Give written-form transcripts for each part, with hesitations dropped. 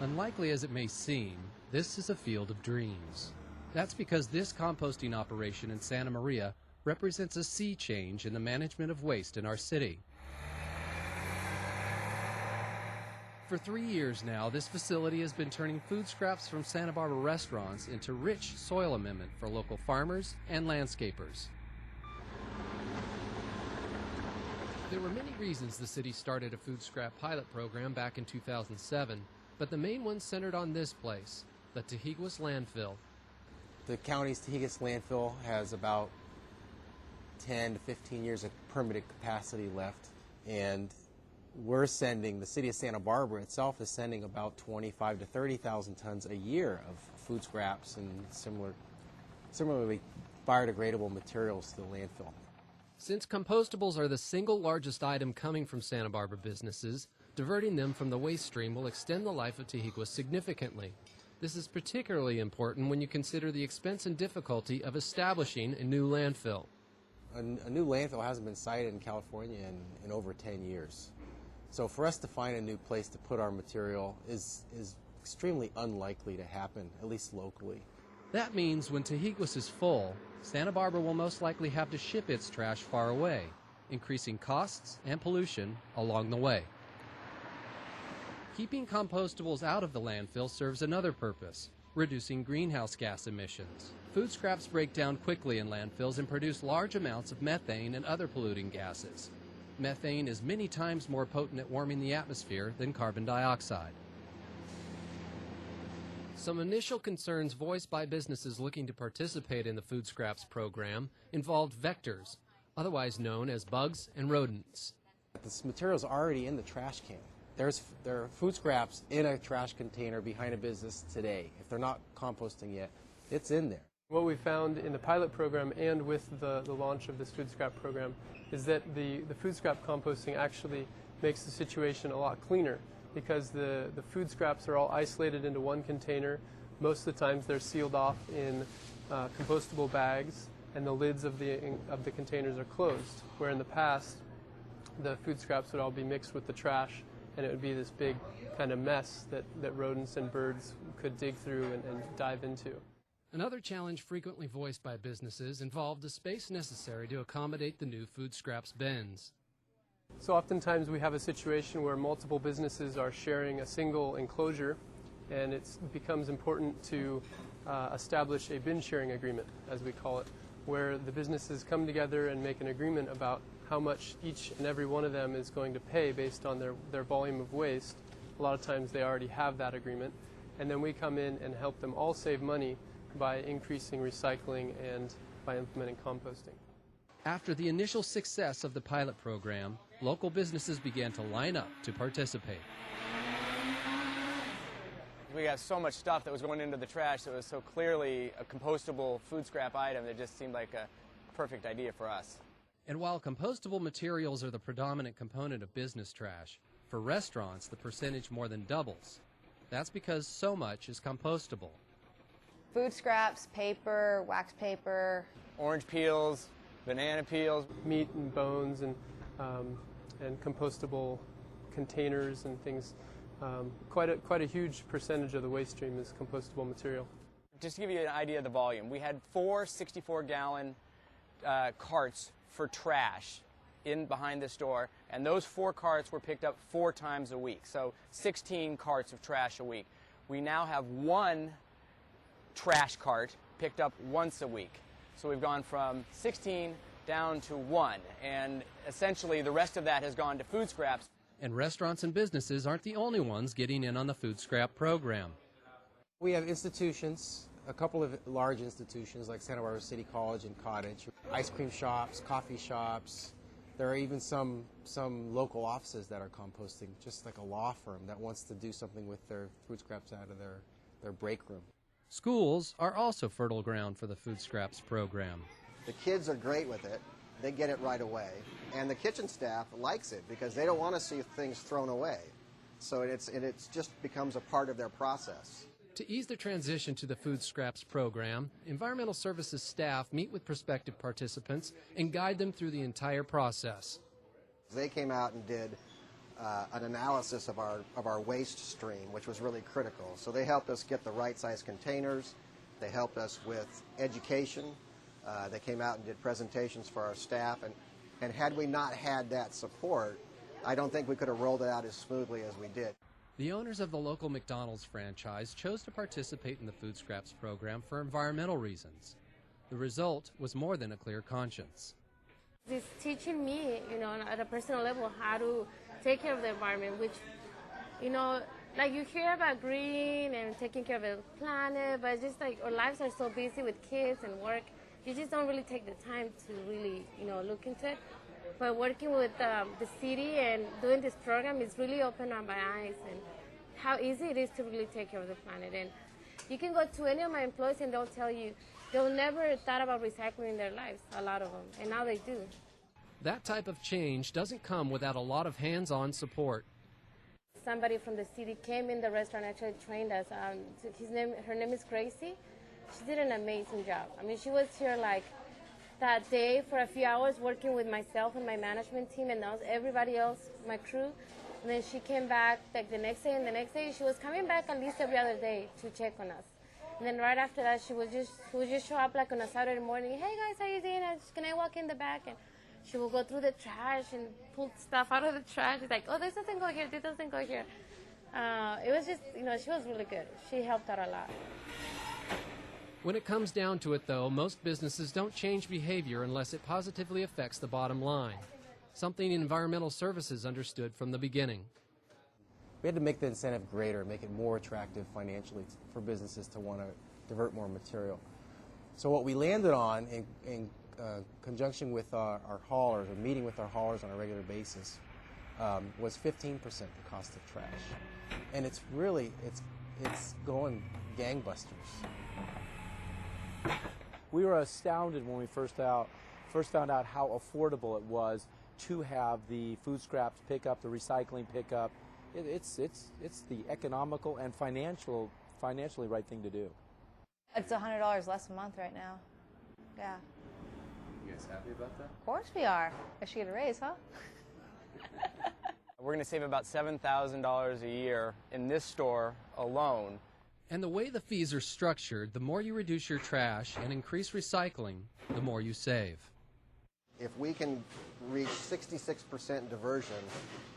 Unlikely as it may seem, this is a field of dreams. That's because this composting operation in Santa Maria represents a sea change in the management of waste in our city. For 3 years now, this facility has been turning food scraps from Santa Barbara restaurants into rich soil amendment for local farmers and landscapers. There were many reasons the city started a food scrap pilot program back in 2007, but the main one centered on this place, the Tahiguas landfill. The county's Tahiguas landfill has about 10 to 15 years of permitted capacity left, and the city of Santa Barbara itself is sending about 25 to 30,000 tons a year of food scraps and similarly biodegradable materials to the landfill. Since compostables are the single largest item coming from Santa Barbara businesses, diverting them from the waste stream will extend the life of Tahiguas significantly. This is particularly important when you consider the expense and difficulty of establishing a new landfill. A new landfill hasn't been sited in California in over 10 years. So for us to find a new place to put our material is extremely unlikely to happen, at least locally. That means when Tahiguas is full, Santa Barbara will most likely have to ship its trash far away, increasing costs and pollution along the way. Keeping compostables out of the landfill serves another purpose, reducing greenhouse gas emissions. Food scraps break down quickly in landfills and produce large amounts of methane and other polluting gases. Methane is many times more potent at warming the atmosphere than carbon dioxide. Some initial concerns voiced by businesses looking to participate in the food scraps program involved vectors, otherwise known as bugs and rodents. This material is already in the trash can. There are food scraps in a trash container behind a business today. If they're not composting yet, it's in there. What we found in the pilot program and with the launch of this food scrap program is that the food scrap composting actually makes the situation a lot cleaner, because the food scraps are all isolated into one container. Most of the times they're sealed off in compostable bags, and the lids of the containers are closed, where in the past the food scraps would all be mixed with the trash, and it would be this big kind of mess that rodents and birds could dig through and dive into. Another challenge frequently voiced by businesses involved the space necessary to accommodate the new food scraps bins. So oftentimes we have a situation where multiple businesses are sharing a single enclosure, and it becomes important to establish a bin sharing agreement, as we call it, where the businesses come together and make an agreement about how much each and every one of them is going to pay based on their volume of waste. A lot of times they already have that agreement, and then we come in and help them all save money by increasing recycling and by implementing composting. After the initial success of the pilot program, local businesses began to line up to participate. We got so much stuff that was going into the trash that was so clearly a compostable food scrap item that just seemed like a perfect idea for us. And while compostable materials are the predominant component of business trash, for restaurants the percentage more than doubles. That's because so much is compostable. Food scraps, paper, wax paper. Orange peels, banana peels. Meat and bones and compostable containers and things. Quite a huge percentage of the waste stream is compostable material. Just to give you an idea of the volume, we had 4 64-gallon carts for trash in behind this store, and those 4 carts were picked up 4 times a week, so 16 carts of trash a week. We now have 1 trash cart picked up once a week. So we've gone from 16 down to 1, and essentially the rest of that has gone to food scraps. And restaurants and businesses aren't the only ones getting in on the food scrap program. We have institutions, a couple of large institutions like Santa Barbara City College and Cottage, ice cream shops, coffee shops. There are even some local offices that are composting, just like a law firm that wants to do something with their food scraps out of their break room. Schools are also fertile ground for the food scraps program. The kids are great with it. They get it right away. And the kitchen staff likes it because they don't want to see things thrown away. So it just becomes a part of their process. To ease the transition to the food scraps program, environmental services staff meet with prospective participants and guide them through the entire process. They came out and did an analysis of our waste stream, which was really critical. So they helped us get the right size containers. They helped us with education. They came out and did presentations for our staff. And had we not had that support, I don't think we could have rolled it out as smoothly as we did. The owners of the local McDonald's franchise chose to participate in the Foodscraps program for environmental reasons. The result was more than a clear conscience. It's teaching me, at a personal level, how to take care of the environment, which, like you hear about green and taking care of the planet, but it's just like our lives are so busy with kids and work, you just don't really take the time to really, look into it. But working with the city and doing this program has really opened up my eyes and how easy it is to really take care of the planet. And you can go to any of my employees and they'll tell you they'll never thought about recycling in their lives, a lot of them, and now they do. That type of change doesn't come without a lot of hands-on support. Somebody from the city came in the restaurant, actually trained us. Her name is Gracie. She did an amazing job. I mean, she was here like that day for a few hours working with myself and my management team and everybody else, my crew. And then she came back like the next day and the next day. She was coming back at least every other day to check on us. And then right after that, she would just show up like on a Saturday morning. Hey guys, how you doing? Can I walk in the back? And she will go through the trash and pull stuff out of the trash. It's like, oh, this doesn't go here. This doesn't go here. It was just, she was really good. She helped out a lot. When it comes down to it, though, most businesses don't change behavior unless it positively affects the bottom line, something Environmental Services understood from the beginning. We had to make the incentive greater, make it more attractive financially for businesses to want to divert more material. So what we landed on in conjunction with our haulers, or meeting with our haulers on a regular basis, was 15% the cost of trash. And it's really, it's going gangbusters. We were astounded when we first found out how affordable it was to have the food scraps pickup, the recycling pickup. It's the economical and financially right thing to do. It's $100 less a month right now. Yeah. You guys happy about that? Of course we are. I should get a raise, huh? We're going to save about $7,000 a year in this store alone. And the way the fees are structured, the more you reduce your trash and increase recycling, the more you save. If we can reach 66% diversion,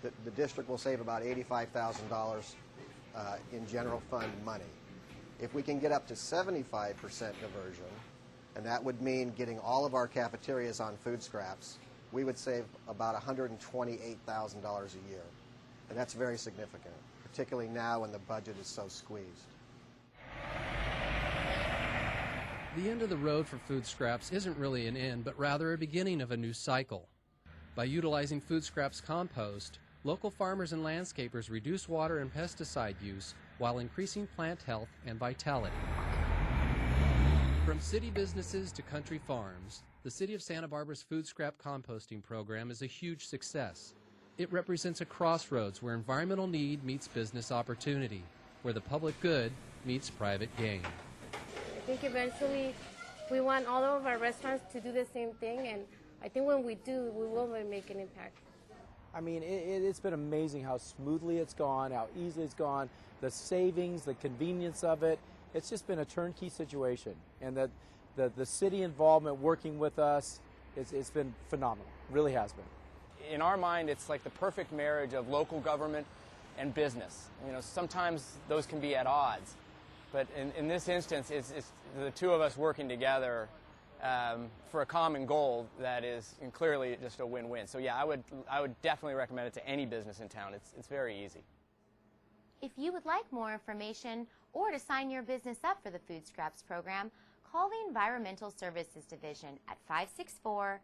the district will save about $85,000 in general fund money. If we can get up to 75% diversion, and that would mean getting all of our cafeterias on food scraps, we would save about $128,000 a year. And that's very significant, particularly now when the budget is so squeezed. The end of the road for food scraps isn't really an end, but rather a beginning of a new cycle. By utilizing food scraps compost, local farmers and landscapers reduce water and pesticide use while increasing plant health and vitality. From city businesses to country farms, the City of Santa Barbara's food scrap composting program is a huge success. It represents a crossroads where environmental need meets business opportunity, where the public good meets private gain. I think eventually we want all of our restaurants to do the same thing, and I think when we do, we will make an impact. I mean, it's been amazing how smoothly it's gone, how easily it's gone, the savings, the convenience of it. It's just been a turnkey situation, and that the city involvement working with us, it's been phenomenal. It really has been. In our mind, it's like the perfect marriage of local government and business. Sometimes those can be at odds. But in this instance, it's the two of us working together for a common goal that is clearly just a win-win. So yeah, I would definitely recommend it to any business in town. It's very easy. If you would like more information or to sign your business up for the Food Scraps program, call the Environmental Services Division at 564-5631.